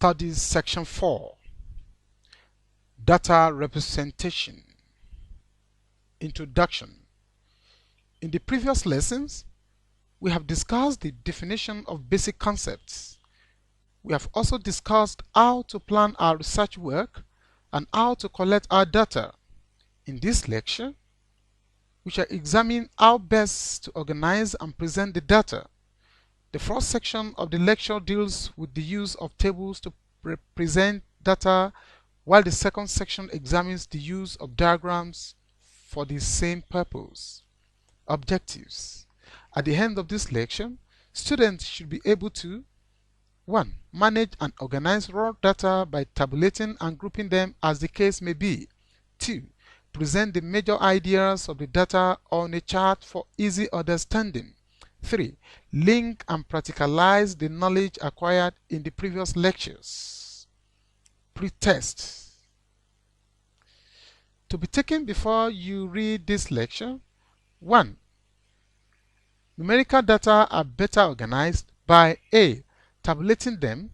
Studies Section 4, Data Representation. Introduction. In the previous lessons, we have discussed the definition of basic concepts. We have also discussed how to plan our research work and how to collect our data. In this lecture, we shall examine how best to organize and present the data. The first section of the lecture deals with the use of tables to represent data, while the second section examines the use of diagrams for the same purpose. Objectives. At the end of this lecture, students should be able to 1. Manage and organize raw data by tabulating and grouping them as the case may be. 2. Present the major ideas of the data on a chart for easy understanding. 3. Link and practicalize the knowledge acquired in the previous lectures. Pre-test. To be taken before you read this lecture: 1. Numerical data are better organized by A. Tabulating them,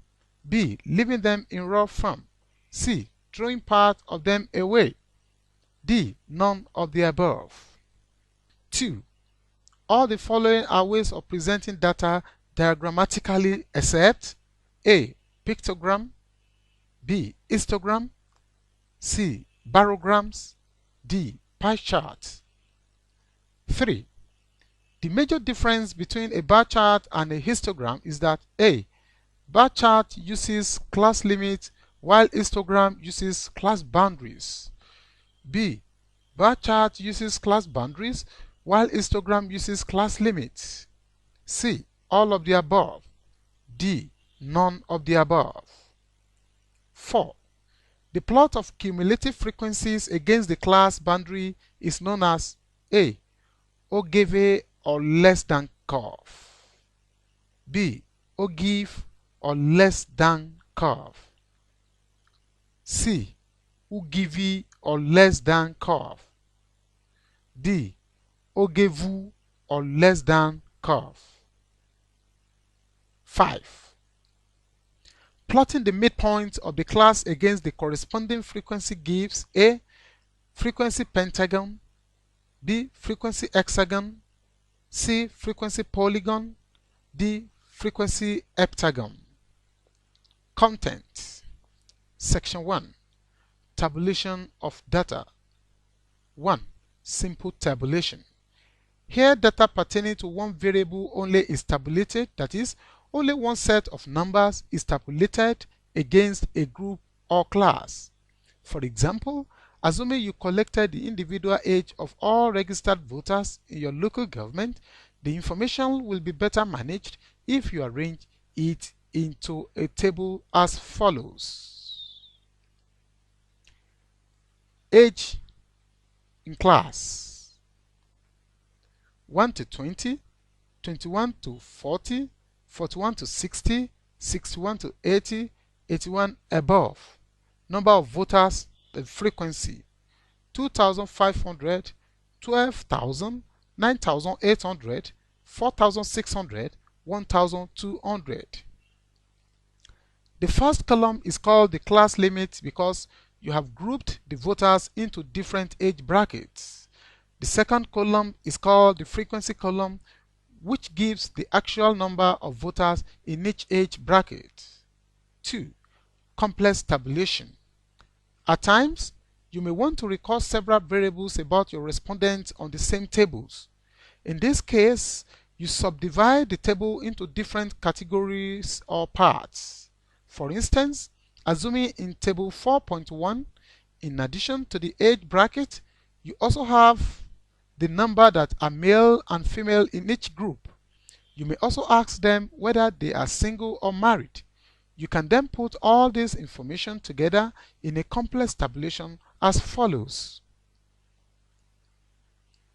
B. Leaving them in raw form, C. Throwing part of them away, D. None of the above. 2. All the following are ways of presenting data diagrammatically except A. Pictogram, B. Histogram, C. Barograms, D. Pie chart. 3. The major difference between a bar chart and a histogram is that A. Bar chart uses class limits while histogram uses class boundaries. B. Bar chart uses class boundaries while histogram uses class limits. C. All of the above. D. None of the above. 4. The plot of cumulative frequencies against the class boundary is known as A. Ogive or less than curve, B. Ogive or less than curve, C. Ugive or less than curve, D. Ogevu or less than curve. 5. Plotting the midpoint of the class against the corresponding frequency gives A. Frequency pentagon, B. Frequency hexagon, C. Frequency polygon, D. Frequency heptagon. Content. Section 1. Tabulation of data. 1. Simple tabulation. Here, data pertaining to one variable only is tabulated, that is, only one set of numbers is tabulated against a group or class. For example, assuming you collected the individual age of all registered voters in your local government, the information will be better managed if you arrange it into a table as follows. Age in class: 1 to 20, 21 to 40, 41 to 60, 61 to 80, 81 above. Number of voters, the frequency: 2,500, 12,000, 9,800, 4,600, 1,200. The first column is called the class limit because you have grouped the voters into different age brackets. The second column is called the frequency column, which gives the actual number of voters in each age bracket. 2. Complex tabulation. At times, you may want to record several variables about your respondents on the same tables. In this case, you subdivide the table into different categories or parts. For instance, assuming in table 4.1, in addition to the age bracket, you also have the number that are male and female in each group. You may also ask them whether they are single or married. You can then put all this information together in a complex tabulation as follows.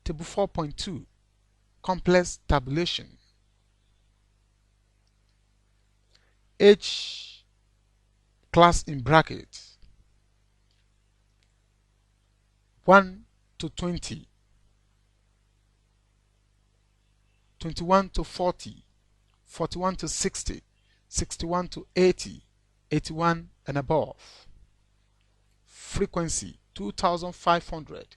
Table 4.2. Complex tabulation. Age class in bracket: 1 to 20, 21 to 40, 41 to 60, 61 to 80, 81 and above. Frequency 2,500,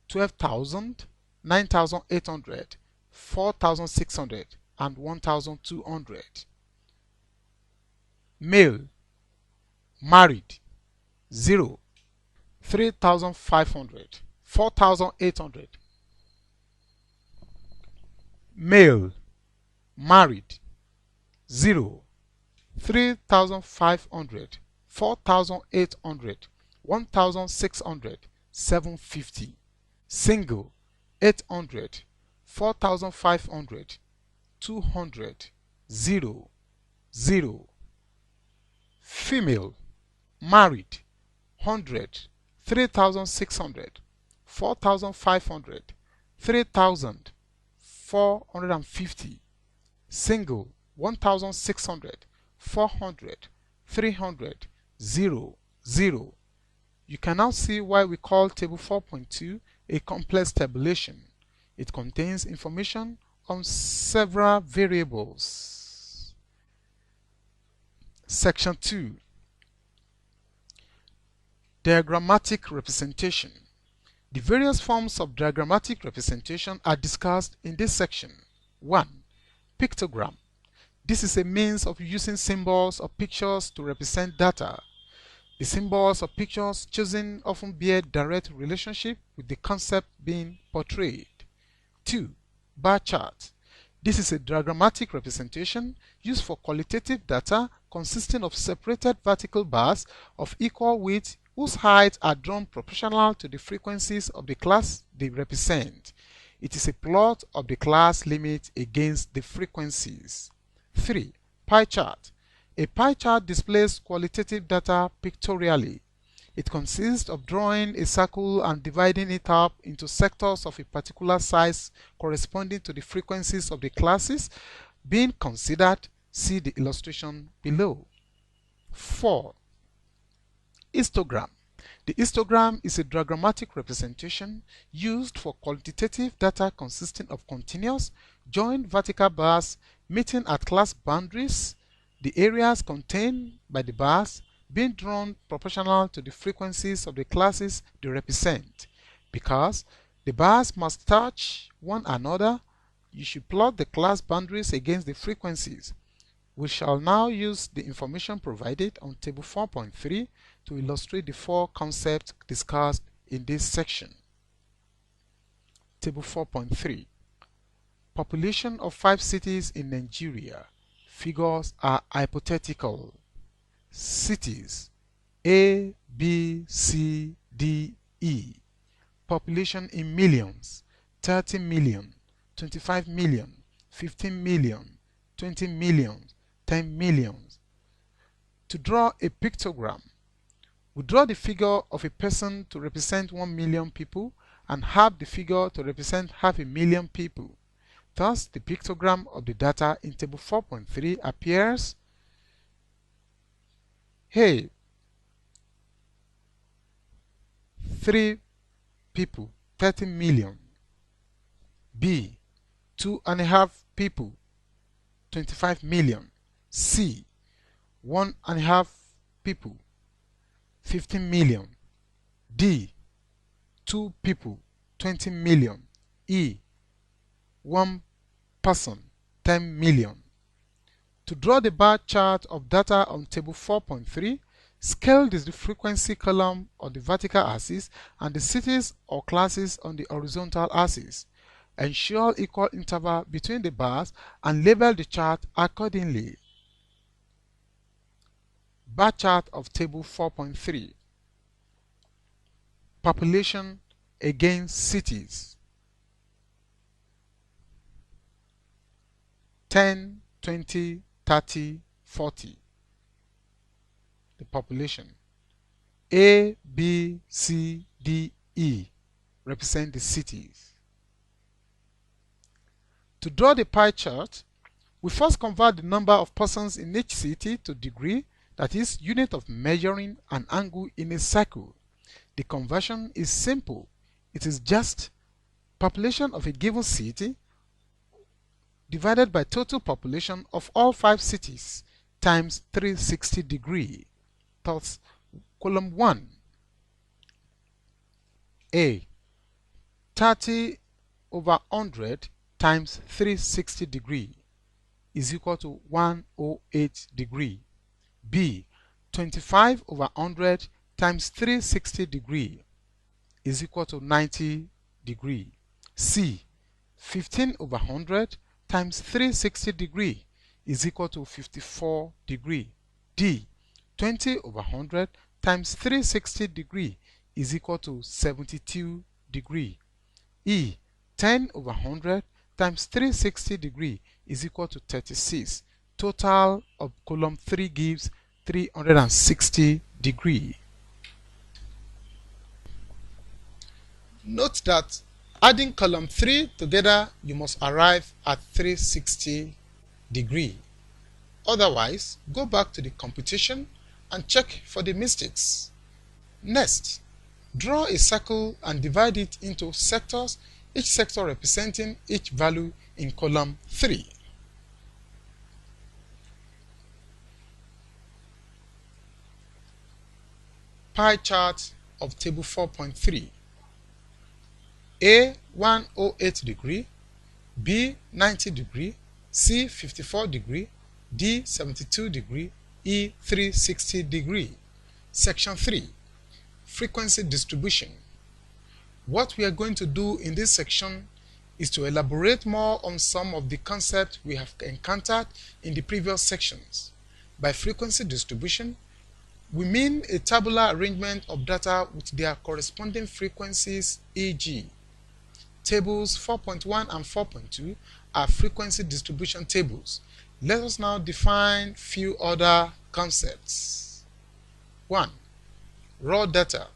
12,000, 9,800, 4,600, and 1,200. Male, married, 0, 3,500, 4,800. Male, married, 0, 3,500, 4,800, 1,600, 750. Single, 800, 4,500, 200, 0, 0. Female, married, 100, 3,600, 4,500, 3,000, 450. Single, 1,600, 400, 300, 0, 0. You can now see why we call Table 4.2 a complex tabulation. It contains information on several variables. Section 2. Diagrammatic representation. The various forms of diagrammatic representation are discussed in this section. 1. Pictogram. This is a means of using symbols or pictures to represent data. The symbols or pictures chosen often bear direct relationship with the concept being portrayed. 2. Bar chart. This is a diagrammatic representation used for qualitative data consisting of separated vertical bars of equal width whose heights are drawn proportional to the frequencies of the class they represent. It is a plot of the class limit against the frequencies. 3. Pie chart. A pie chart displays qualitative data pictorially. It consists of drawing a circle and dividing it up into sectors of a particular size corresponding to the frequencies of the classes being considered. See the illustration below. 4. Histogram. The histogram is a diagrammatic representation used for quantitative data consisting of continuous, joined vertical bars meeting at class boundaries, the areas contained by the bars being drawn proportional to the frequencies of the classes they represent. Because the bars must touch one another, you should plot the class boundaries against the frequencies. We shall now use the information provided on Table 4.3 to illustrate the four concepts discussed in this section. Table 4.3. Population of 5 cities in Nigeria. Figures are hypothetical. Cities A, B, C, D, E. Population in millions: 30 million, 25 million, 15 million, 20 million, 10 million. To draw a pictogram, we draw the figure of a person to represent 1 million people and half the figure to represent 500,000 people. Thus, the pictogram of the data in Table 4.3 appears. A. 3 people, 30 million. B. 2.5 people, 25 million. C. 1.5 people, 15 million. D. 2 people, 20 million. E. 1 person, 10 million. To draw the bar chart of data on Table 4.3, scale the frequency column on the vertical axis and the cities or classes on the horizontal axis. Ensure equal interval between the bars and label the chart accordingly. Bar chart of Table 4.3. Population against cities. 10, 20, 30, 40. The population. A, B, C, D, E represent the cities. To draw the pie chart, we first convert the number of persons in each city to degree, that is, unit of measuring an angle in a circle. The conversion is simple. It is just population of a given city divided by total population of all 5 cities times 360 degrees. Thus, column 1. A. 30 over 100 times 360 degree is equal to 108 degree. B. 25 over 100 times 360 degree is equal to 90 degree. C. 15 over 100 times 360 degree is equal to 54 degree. D. 20 over 100 times 360 degree is equal to 72 degree. E. 10 over 100 times 360 degree is equal to 36. Total of column 3 gives 360 degree. Note that adding column 3 together, you must arrive at 360 degree. Otherwise, go back to the computation and check for the mistakes. Next, draw a circle and divide it into sectors, each sector representing each value in column 3. Pie chart of table 4.3. A 108 degree, B 90 degree, C 54 degree, D 72 degree, E 360 degree. Section 3. Frequency distribution. What we are going to do in this section is to elaborate more on some of the concepts we have encountered in the previous sections. By frequency distribution, we mean a tabular arrangement of data with their corresponding frequencies, e.g. Tables 4.1 and 4.2 are frequency distribution tables. Let us now define few other concepts. 1. Raw data.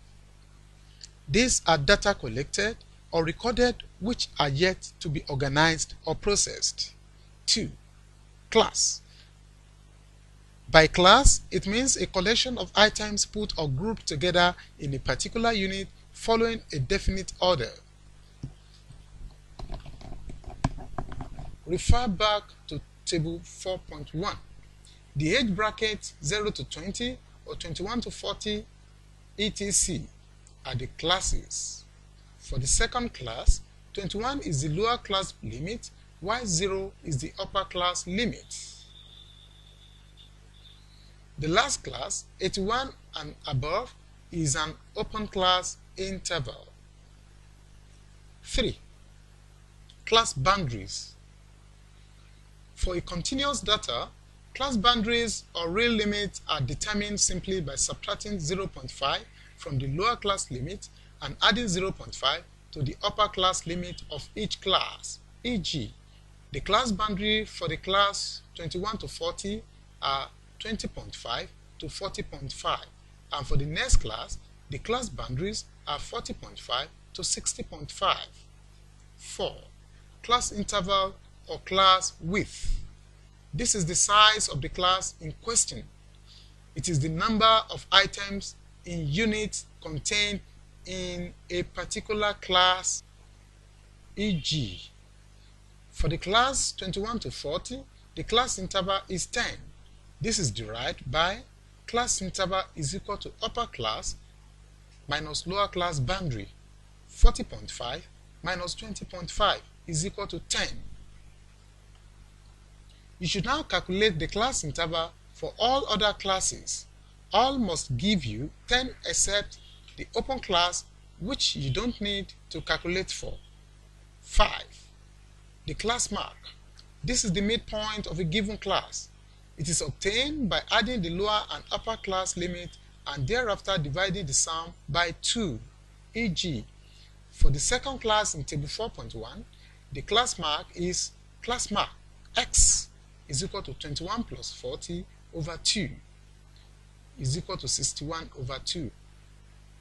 These are data collected or recorded which are yet to be organized or processed. 2. Class. By class, it means a collection of items put or grouped together in a particular unit following a definite order. Refer back to table 4.1. The age brackets 0 to 20 or 21 to 40 etc. are the classes. For the second class, 21 is the lower class limit, while 0 is the upper class limit. The last class, 81 and above, is an open class interval. 3. Class boundaries. For a continuous data, class boundaries or real limits are determined simply by subtracting 0.5 from the lower class limit and adding 0.5 to the upper class limit of each class. E.g., the class boundary for the class 21 to 40 are 20.5 to 40.5, and for the next class, the class boundaries are 40.5 to 60.5. 4. Class interval or class width. This is the size of the class in question. It is the number of items in units contained in a particular class. E.g., for the class 21 to 40, the class interval is 10. This is derived by class interval is equal to upper class minus lower class boundary. 40.5 minus 20.5 is equal to 10. You should now calculate the class interval for all other classes. All must give you 10 except the open class, which you don't need to calculate for. 5. The class mark. This is the midpoint of a given class. It is obtained by adding the lower and upper class limit and thereafter dividing the sum by 2. E.g., for the second class in table 4.1, the class mark is class mark x is equal to 21 plus 40 over 2 is equal to 61 over 2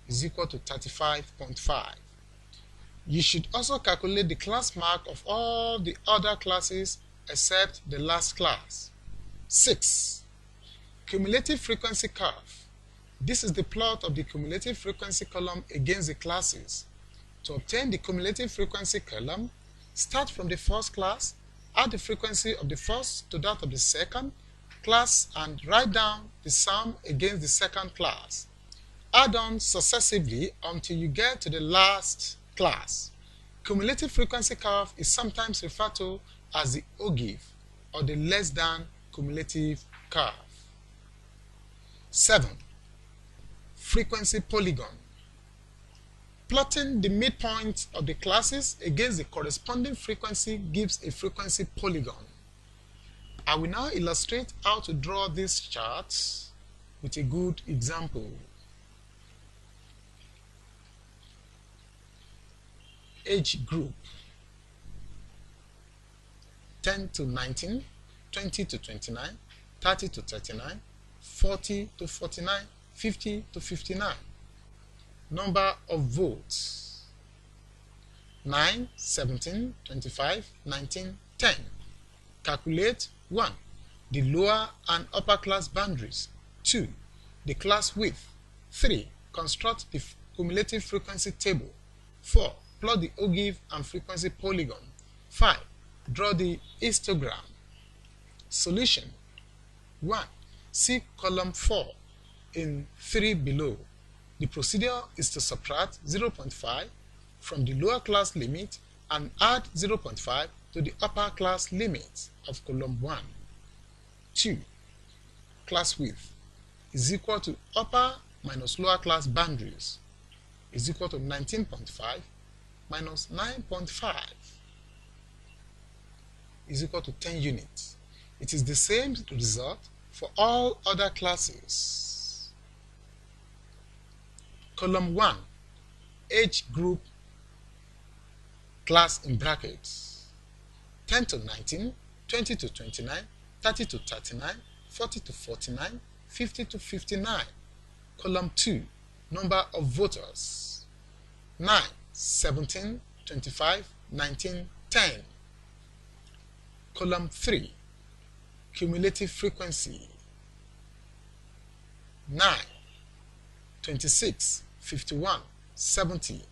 is equal to 35.5. You should also calculate the class mark of all the other classes except the last class. 6. Cumulative frequency curve. This is the plot of the cumulative frequency column against the classes. To obtain the cumulative frequency column, start from the first class, add the frequency of the first to that of the second, class and write down the sum against the second class. Add on successively until you get to the last class. Cumulative frequency curve is sometimes referred to as the ogive or the less than cumulative curve. 7. Frequency polygon. Plotting the midpoint of the classes against the corresponding frequency gives a frequency polygon. I will now illustrate how to draw this chart with a good example. Age group: 10 to 19, 20 to 29, 30 to 39, 40 to 49, 50 to 59. Number of votes: 9, 17, 25, 19, 10. Calculate 1. The lower and upper class boundaries. 2. The class width. 3. Construct the cumulative frequency table. 4. Plot the ogive and frequency polygon. 5. Draw the histogram. Solution: 1. See column 4 in 3 below. The procedure is to subtract 0.5 from the lower class limit and add 0.5 to the upper class limit of column 1. 2. Class width is equal to upper minus lower class boundaries is equal to 19.5 minus 9.5 is equal to 10 units. It is the same result for all other classes. Column 1. Age group class in brackets: 10 to 19, 20 to 29, 30 to 39, 40 to 49, 50 to 59. Column 2. Number of voters: 9, 17, 25, 19, 10. Column 3. Cumulative frequency: 9, 26, 51, 70,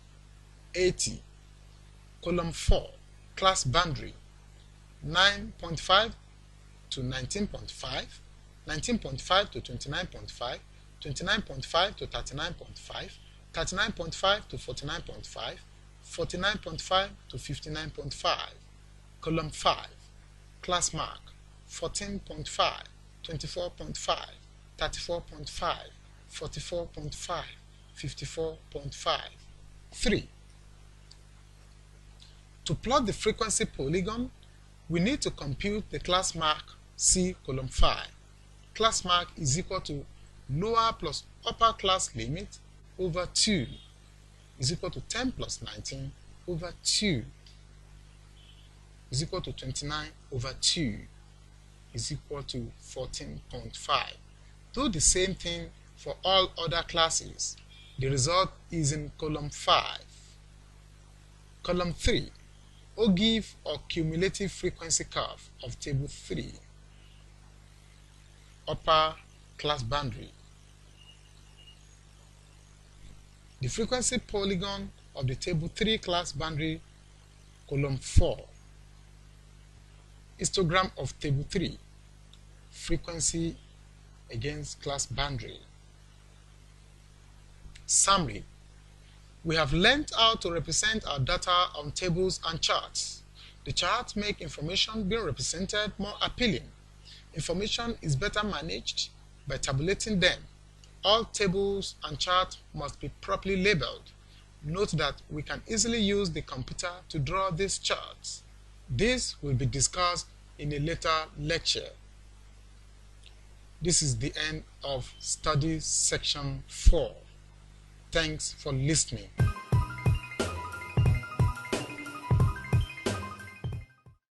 80. Column 4. Class boundary: 9.5 to 19.5, 19.5 to 29.5, 29.5 to 39.5, 39.5 to 49.5, 49.5 to 59.5. Column 5. Class mark: 14.5, 24.5, 34.5, 44.5, 54.5. 3. To plot the frequency polygon, we need to compute the class mark. See column 5. Class mark is equal to lower plus upper class limit over 2 is equal to 10 plus 19 over 2 is equal to 29 over 2 is equal to 14.5. Do the same thing for all other classes. The result is in column 5. Column 3. Ogive or cumulative frequency curve of table 3. Upper class boundary. The frequency polygon of the table 3 class boundary, column 4. Histogram of table 3. Frequency against class boundary. Summary: we have learned how to represent our data on tables and charts. The charts make information being represented more appealing. Information is better managed by tabulating them. All tables and charts must be properly labeled. Note that we can easily use the computer to draw these charts. This will be discussed in a later lecture. This is the end of study section 4. Thanks for listening.